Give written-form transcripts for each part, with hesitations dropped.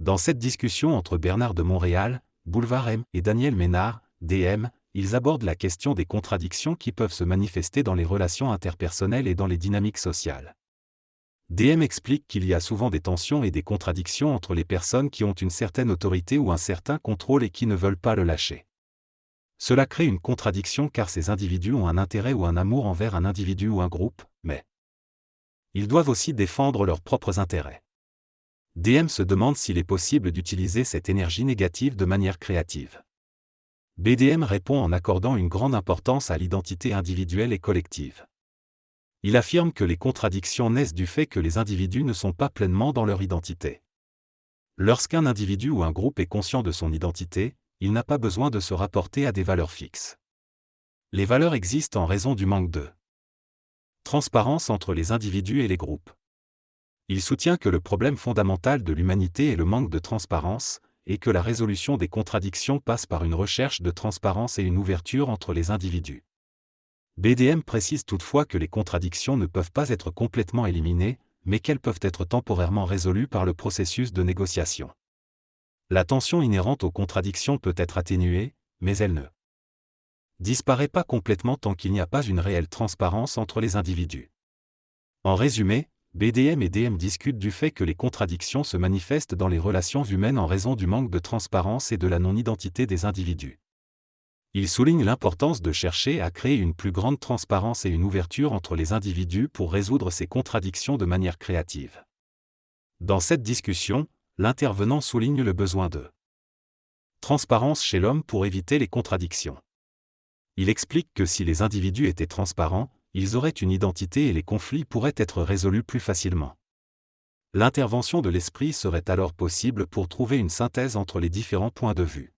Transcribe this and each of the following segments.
Dans cette discussion entre Bernard de Montréal, Boulevard M, et Daniel Ménard, DM, ils abordent la question des contradictions qui peuvent se manifester dans les relations interpersonnelles et dans les dynamiques sociales. DM explique qu'il y a souvent des tensions et des contradictions entre les personnes qui ont une certaine autorité ou un certain contrôle et qui ne veulent pas le lâcher. Cela crée une contradiction car ces individus ont un intérêt ou un amour envers un individu ou un groupe, mais ils doivent aussi défendre leurs propres intérêts. DM se demande s'il est possible d'utiliser cette énergie négative de manière créative. BDM répond en accordant une grande importance à l'identité individuelle et collective. Il affirme que les contradictions naissent du fait que les individus ne sont pas pleinement dans leur identité. Lorsqu'un individu ou un groupe est conscient de son identité, il n'a pas besoin de se rapporter à des valeurs fixes. Les valeurs existent en raison du manque de transparence entre les individus et les groupes. Il soutient que le problème fondamental de l'humanité est le manque de transparence, et que la résolution des contradictions passe par une recherche de transparence et une ouverture entre les individus. BDM précise toutefois que les contradictions ne peuvent pas être complètement éliminées, mais qu'elles peuvent être temporairement résolues par le processus de négociation. La tension inhérente aux contradictions peut être atténuée, mais elle ne disparaît pas complètement tant qu'il n'y a pas une réelle transparence entre les individus. En résumé, BDM et DM discutent du fait que les contradictions se manifestent dans les relations humaines en raison du manque de transparence et de la non-identité des individus. Ils soulignent l'importance de chercher à créer une plus grande transparence et une ouverture entre les individus pour résoudre ces contradictions de manière créative. Dans cette discussion, l'intervenant souligne le besoin de transparence chez l'homme pour éviter les contradictions. Il explique que si les individus étaient transparents, ils auraient une identité et les conflits pourraient être résolus plus facilement. L'intervention de l'esprit serait alors possible pour trouver une synthèse entre les différents points de vue.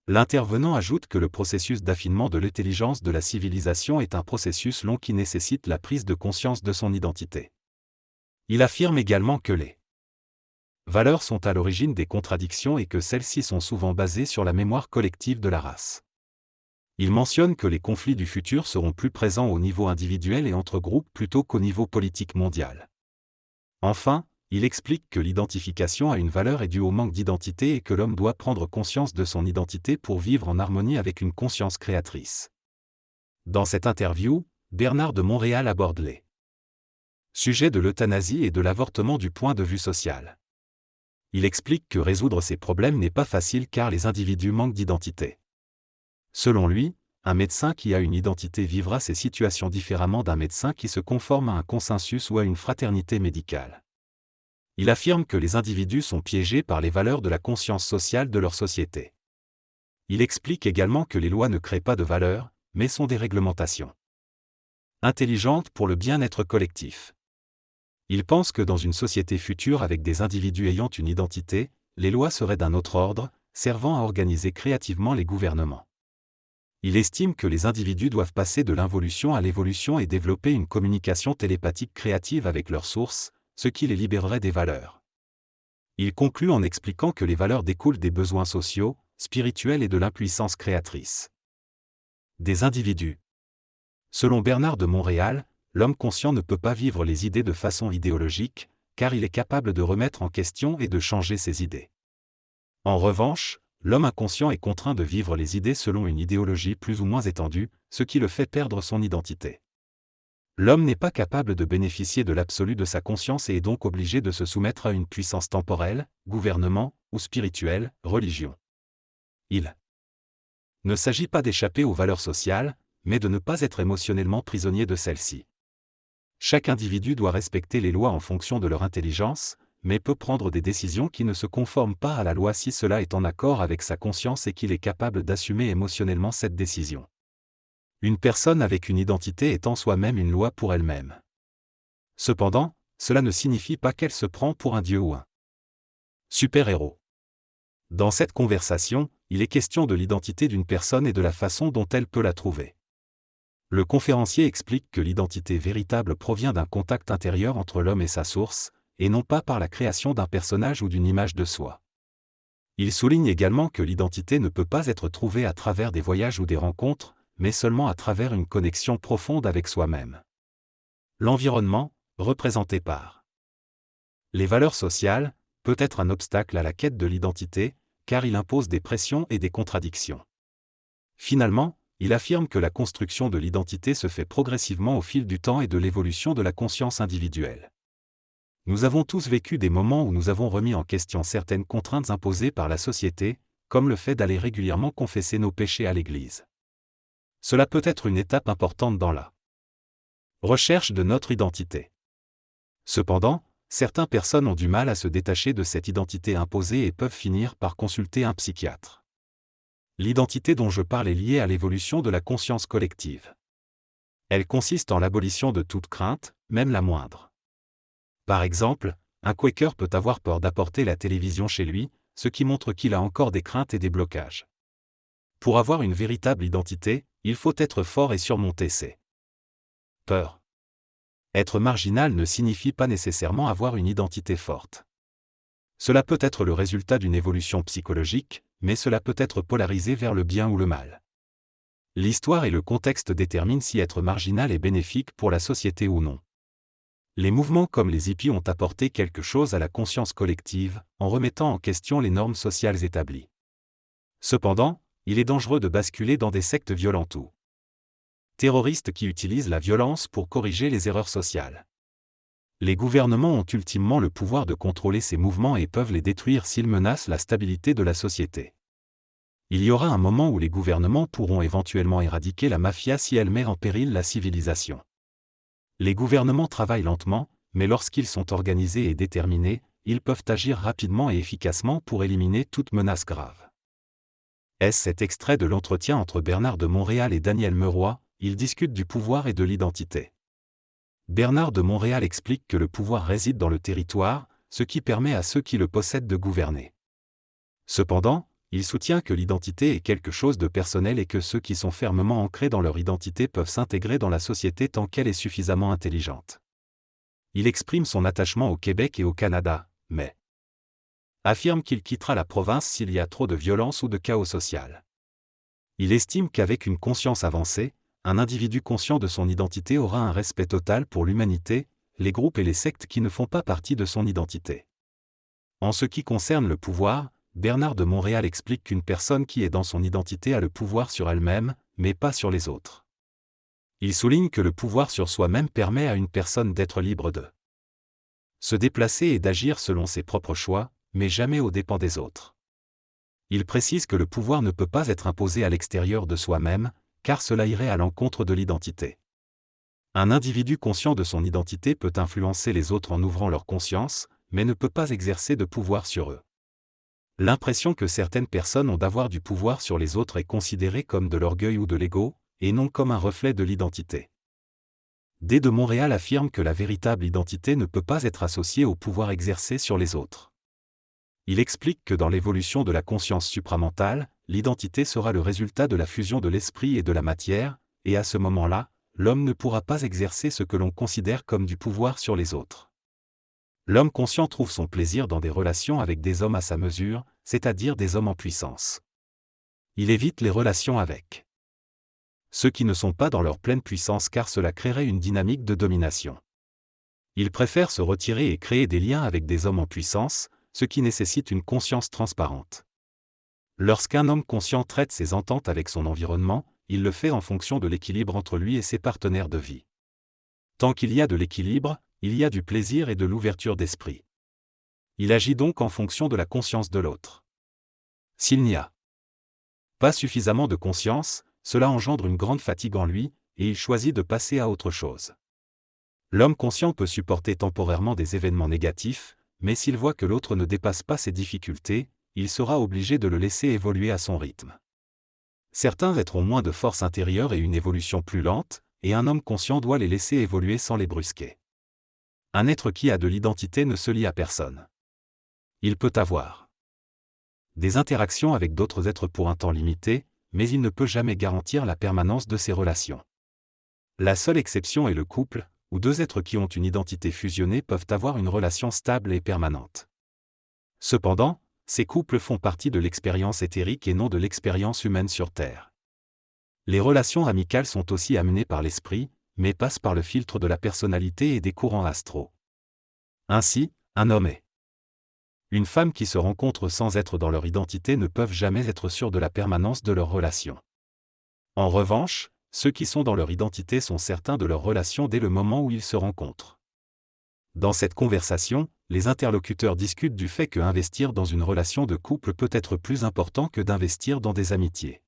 L'intervenant ajoute que le processus d'affinement de l'intelligence de la civilisation est un processus long qui nécessite la prise de conscience de son identité. Il affirme également que les valeurs sont à l'origine des contradictions et que celles-ci sont souvent basées sur la mémoire collective de la race. Il mentionne que les conflits du futur seront plus présents au niveau individuel et entre groupes plutôt qu'au niveau politique mondial. Enfin, il explique que l'identification à une valeur est due au manque d'identité et que l'homme doit prendre conscience de son identité pour vivre en harmonie avec une conscience créatrice. Dans cette interview, Bernard de Montréal aborde les sujets de l'euthanasie et de l'avortement du point de vue social. Il explique que résoudre ces problèmes n'est pas facile car les individus manquent d'identité. Selon lui, un médecin qui a une identité vivra ces situations différemment d'un médecin qui se conforme à un consensus ou à une fraternité médicale. Il affirme que les individus sont piégés par les valeurs de la conscience sociale de leur société. Il explique également que les lois ne créent pas de valeurs, mais sont des réglementations intelligentes pour le bien-être collectif. Il pense que dans une société future avec des individus ayant une identité, les lois seraient d'un autre ordre, servant à organiser créativement les gouvernements. Il estime que les individus doivent passer de l'involution à l'évolution et développer une communication télépathique créative avec leurs sources, ce qui les libérerait des valeurs. Il conclut en expliquant que les valeurs découlent des besoins sociaux, spirituels et de l'impuissance créatrice des individus. Selon Bernard de Montréal, l'homme conscient ne peut pas vivre les idées de façon idéologique, car il est capable de remettre en question et de changer ses idées. En revanche, l'homme inconscient est contraint de vivre les idées selon une idéologie plus ou moins étendue, ce qui le fait perdre son identité. L'homme n'est pas capable de bénéficier de l'absolu de sa conscience et est donc obligé de se soumettre à une puissance temporelle, gouvernement, ou spirituelle, religion. Il ne s'agit pas d'échapper aux valeurs sociales, mais de ne pas être émotionnellement prisonnier de celles-ci. Chaque individu doit respecter les lois en fonction de leur intelligence, mais peut prendre des décisions qui ne se conforment pas à la loi si cela est en accord avec sa conscience et qu'il est capable d'assumer émotionnellement cette décision. Une personne avec une identité est en soi-même une loi pour elle-même. Cependant, cela ne signifie pas qu'elle se prend pour un dieu ou un super-héros. Dans cette conversation, il est question de l'identité d'une personne et de la façon dont elle peut la trouver. Le conférencier explique que l'identité véritable provient d'un contact intérieur entre l'homme et sa source, et non pas par la création d'un personnage ou d'une image de soi. Il souligne également que l'identité ne peut pas être trouvée à travers des voyages ou des rencontres, mais seulement à travers une connexion profonde avec soi-même. L'environnement, représenté par les valeurs sociales, peut être un obstacle à la quête de l'identité, car il impose des pressions et des contradictions. Finalement, il affirme que la construction de l'identité se fait progressivement au fil du temps et de l'évolution de la conscience individuelle. Nous avons tous vécu des moments où nous avons remis en question certaines contraintes imposées par la société, comme le fait d'aller régulièrement confesser nos péchés à l'église. Cela peut être une étape importante dans la recherche de notre identité. Cependant, certaines personnes ont du mal à se détacher de cette identité imposée et peuvent finir par consulter un psychiatre. L'identité dont je parle est liée à l'évolution de la conscience collective. Elle consiste en l'abolition de toute crainte, même la moindre. Par exemple, un Quaker peut avoir peur d'apporter la télévision chez lui, ce qui montre qu'il a encore des craintes et des blocages. Pour avoir une véritable identité, il faut être fort et surmonter ses peurs. Être marginal ne signifie pas nécessairement avoir une identité forte. Cela peut être le résultat d'une évolution psychologique, mais cela peut être polarisé vers le bien ou le mal. L'histoire et le contexte déterminent si être marginal est bénéfique pour la société ou non. Les mouvements comme les hippies ont apporté quelque chose à la conscience collective, en remettant en question les normes sociales établies. Cependant, il est dangereux de basculer dans des sectes violentes ou terroristes qui utilisent la violence pour corriger les erreurs sociales. Les gouvernements ont ultimement le pouvoir de contrôler ces mouvements et peuvent les détruire s'ils menacent la stabilité de la société. Il y aura un moment où les gouvernements pourront éventuellement éradiquer la mafia si elle met en péril la civilisation. Les gouvernements travaillent lentement, mais lorsqu'ils sont organisés et déterminés, ils peuvent agir rapidement et efficacement pour éliminer toute menace grave. Est-ce cet extrait de l'entretien entre Bernard de Montréal et Daniel Meroy? Ils discutent du pouvoir et de l'identité. Bernard de Montréal explique que le pouvoir réside dans le territoire, ce qui permet à ceux qui le possèdent de gouverner. Cependant, il soutient que l'identité est quelque chose de personnel et que ceux qui sont fermement ancrés dans leur identité peuvent s'intégrer dans la société tant qu'elle est suffisamment intelligente. Il exprime son attachement au Québec et au Canada, mais affirme qu'il quittera la province s'il y a trop de violence ou de chaos social. Il estime qu'avec une conscience avancée, un individu conscient de son identité aura un respect total pour l'humanité, les groupes et les sectes qui ne font pas partie de son identité. En ce qui concerne le pouvoir, Bernard de Montréal explique qu'une personne qui est dans son identité a le pouvoir sur elle-même, mais pas sur les autres. Il souligne que le pouvoir sur soi-même permet à une personne d'être libre de se déplacer et d'agir selon ses propres choix, mais jamais aux dépens des autres. Il précise que le pouvoir ne peut pas être imposé à l'extérieur de soi-même, car cela irait à l'encontre de l'identité. Un individu conscient de son identité peut influencer les autres en ouvrant leur conscience, mais ne peut pas exercer de pouvoir sur eux. L'impression que certaines personnes ont d'avoir du pouvoir sur les autres est considérée comme de l'orgueil ou de l'ego, et non comme un reflet de l'identité. D. de Montréal affirme que la véritable identité ne peut pas être associée au pouvoir exercé sur les autres. Il explique que dans l'évolution de la conscience supramentale, l'identité sera le résultat de la fusion de l'esprit et de la matière, et à ce moment-là, l'homme ne pourra pas exercer ce que l'on considère comme du pouvoir sur les autres. L'homme conscient trouve son plaisir dans des relations avec des hommes à sa mesure, c'est-à-dire des hommes en puissance. Il évite les relations avec ceux qui ne sont pas dans leur pleine puissance car cela créerait une dynamique de domination. Il préfère se retirer et créer des liens avec des hommes en puissance, ce qui nécessite une conscience transparente. Lorsqu'un homme conscient traite ses ententes avec son environnement, il le fait en fonction de l'équilibre entre lui et ses partenaires de vie. Tant qu'il y a de l'équilibre, il y a du plaisir et de l'ouverture d'esprit. Il agit donc en fonction de la conscience de l'autre. S'il n'y a pas suffisamment de conscience, cela engendre une grande fatigue en lui, et il choisit de passer à autre chose. L'homme conscient peut supporter temporairement des événements négatifs, mais s'il voit que l'autre ne dépasse pas ses difficultés, il sera obligé de le laisser évoluer à son rythme. Certains êtres ont moins de force intérieure et une évolution plus lente, et un homme conscient doit les laisser évoluer sans les brusquer. Un être qui a de l'identité ne se lie à personne. Il peut avoir des interactions avec d'autres êtres pour un temps limité, mais il ne peut jamais garantir la permanence de ces relations. La seule exception est le couple, où deux êtres qui ont une identité fusionnée peuvent avoir une relation stable et permanente. Cependant, ces couples font partie de l'expérience éthérique et non de l'expérience humaine sur Terre. Les relations amicales sont aussi amenées par l'esprit, mais passent par le filtre de la personnalité et des courants astraux. Ainsi, un homme est Une femme qui se rencontre sans être dans leur identité ne peuvent jamais être sûres de la permanence de leur relation. En revanche, ceux qui sont dans leur identité sont certains de leur relation dès le moment où ils se rencontrent. Dans cette conversation, les interlocuteurs discutent du fait que investir dans une relation de couple peut être plus important que d'investir dans des amitiés.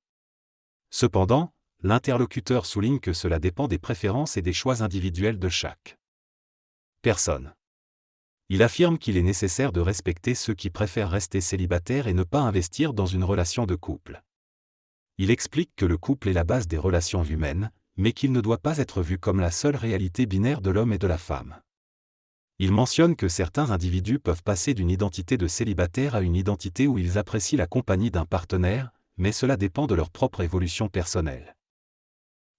Cependant, l'interlocuteur souligne que cela dépend des préférences et des choix individuels de chaque personne. Il affirme qu'il est nécessaire de respecter ceux qui préfèrent rester célibataires et ne pas investir dans une relation de couple. Il explique que le couple est la base des relations humaines, mais qu'il ne doit pas être vu comme la seule réalité binaire de l'homme et de la femme. Il mentionne que certains individus peuvent passer d'une identité de célibataire à une identité où ils apprécient la compagnie d'un partenaire, mais cela dépend de leur propre évolution personnelle.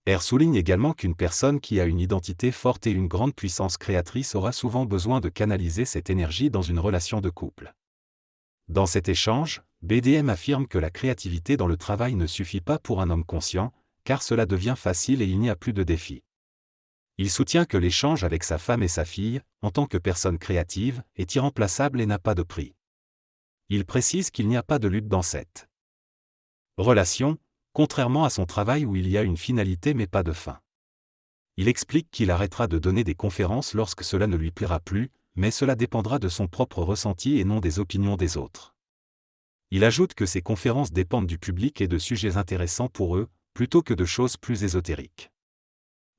R souligne également qu'une personne qui a une identité forte et une grande puissance créatrice aura souvent besoin de canaliser cette énergie dans une relation de couple. Dans cet échange, BDM affirme que la créativité dans le travail ne suffit pas pour un homme conscient, car cela devient facile et il n'y a plus de défis. Il soutient que l'échange avec sa femme et sa fille, en tant que personne créative, est irremplaçable et n'a pas de prix. Il précise qu'il n'y a pas de lutte dans cette relation, contrairement à son travail où il y a une finalité mais pas de fin. Il explique qu'il arrêtera de donner des conférences lorsque cela ne lui plaira plus, mais cela dépendra de son propre ressenti et non des opinions des autres. Il ajoute que ces conférences dépendent du public et de sujets intéressants pour eux, plutôt que de choses plus ésotériques.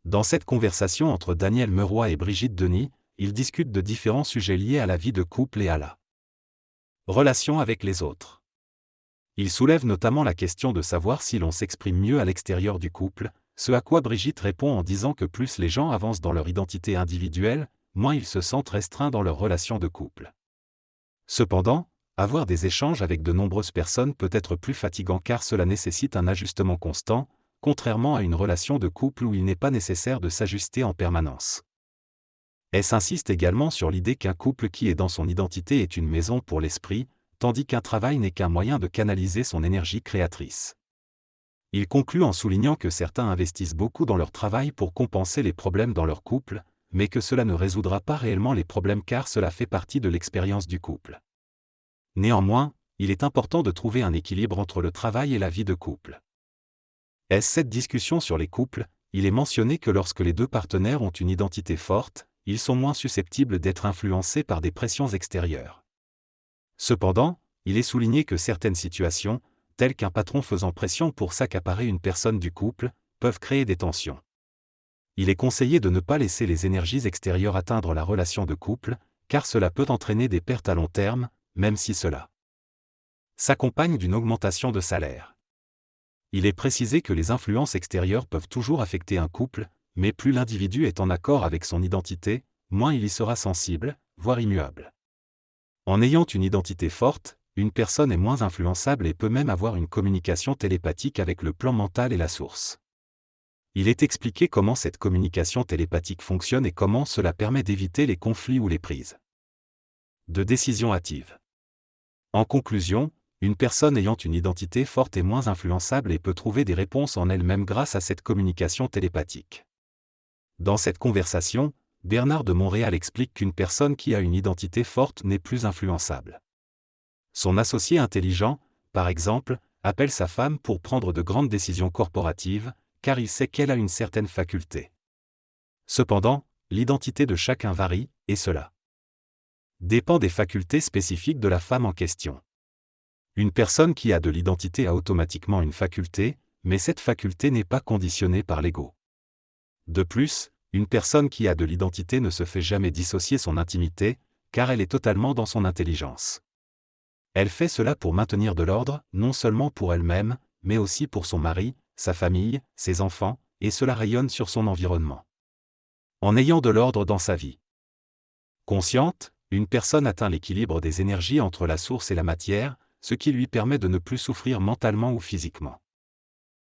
Dans cette conversation entre Daniel Meroy et Brigitte Denis, ils discutent de différents sujets liés à la vie de couple et à la relation avec les autres. Ils soulèvent notamment la question de savoir si l'on s'exprime mieux à l'extérieur du couple, ce à quoi Brigitte répond en disant que plus les gens avancent dans leur identité individuelle, moins ils se sentent restreints dans leur relation de couple. Cependant, avoir des échanges avec de nombreuses personnes peut être plus fatigant car cela nécessite un ajustement constant, contrairement à une relation de couple où il n'est pas nécessaire de s'ajuster en permanence. S insiste également sur l'idée qu'un couple qui est dans son identité est une maison pour l'esprit, tandis qu'un travail n'est qu'un moyen de canaliser son énergie créatrice. Il conclut en soulignant que certains investissent beaucoup dans leur travail pour compenser les problèmes dans leur couple, mais que cela ne résoudra pas réellement les problèmes car cela fait partie de l'expérience du couple. Néanmoins, il est important de trouver un équilibre entre le travail et la vie de couple. Cette discussion sur les couples, il est mentionné que lorsque les deux partenaires ont une identité forte, ils sont moins susceptibles d'être influencés par des pressions extérieures. Cependant, il est souligné que certaines situations, telles qu'un patron faisant pression pour s'accaparer une personne du couple, peuvent créer des tensions. Il est conseillé de ne pas laisser les énergies extérieures atteindre la relation de couple, car cela peut entraîner des pertes à long terme, même si cela s'accompagne d'une augmentation de salaire. Il est précisé que les influences extérieures peuvent toujours affecter un couple, mais plus l'individu est en accord avec son identité, moins il y sera sensible, voire immuable. En ayant une identité forte, une personne est moins influençable et peut même avoir une communication télépathique avec le plan mental et la source. Il est expliqué comment cette communication télépathique fonctionne et comment cela permet d'éviter les conflits ou les prises de décisions hâtives. En conclusion, une personne ayant une identité forte est moins influençable et peut trouver des réponses en elle-même grâce à cette communication télépathique. Dans cette conversation, Bernard de Montréal explique qu'une personne qui a une identité forte n'est plus influençable. Son associé intelligent, par exemple, appelle sa femme pour prendre de grandes décisions corporatives, car il sait qu'elle a une certaine faculté. Cependant, l'identité de chacun varie, et cela dépend des facultés spécifiques de la femme en question. Une personne qui a de l'identité a automatiquement une faculté, mais cette faculté n'est pas conditionnée par l'ego. De plus, une personne qui a de l'identité ne se fait jamais dissocier son intimité, car elle est totalement dans son intelligence. Elle fait cela pour maintenir de l'ordre, non seulement pour elle-même, mais aussi pour son mari, sa famille, ses enfants, et cela rayonne sur son environnement. En ayant de l'ordre dans sa vie consciente, une personne atteint l'équilibre des énergies entre la source et la matière, ce qui lui permet de ne plus souffrir mentalement ou physiquement.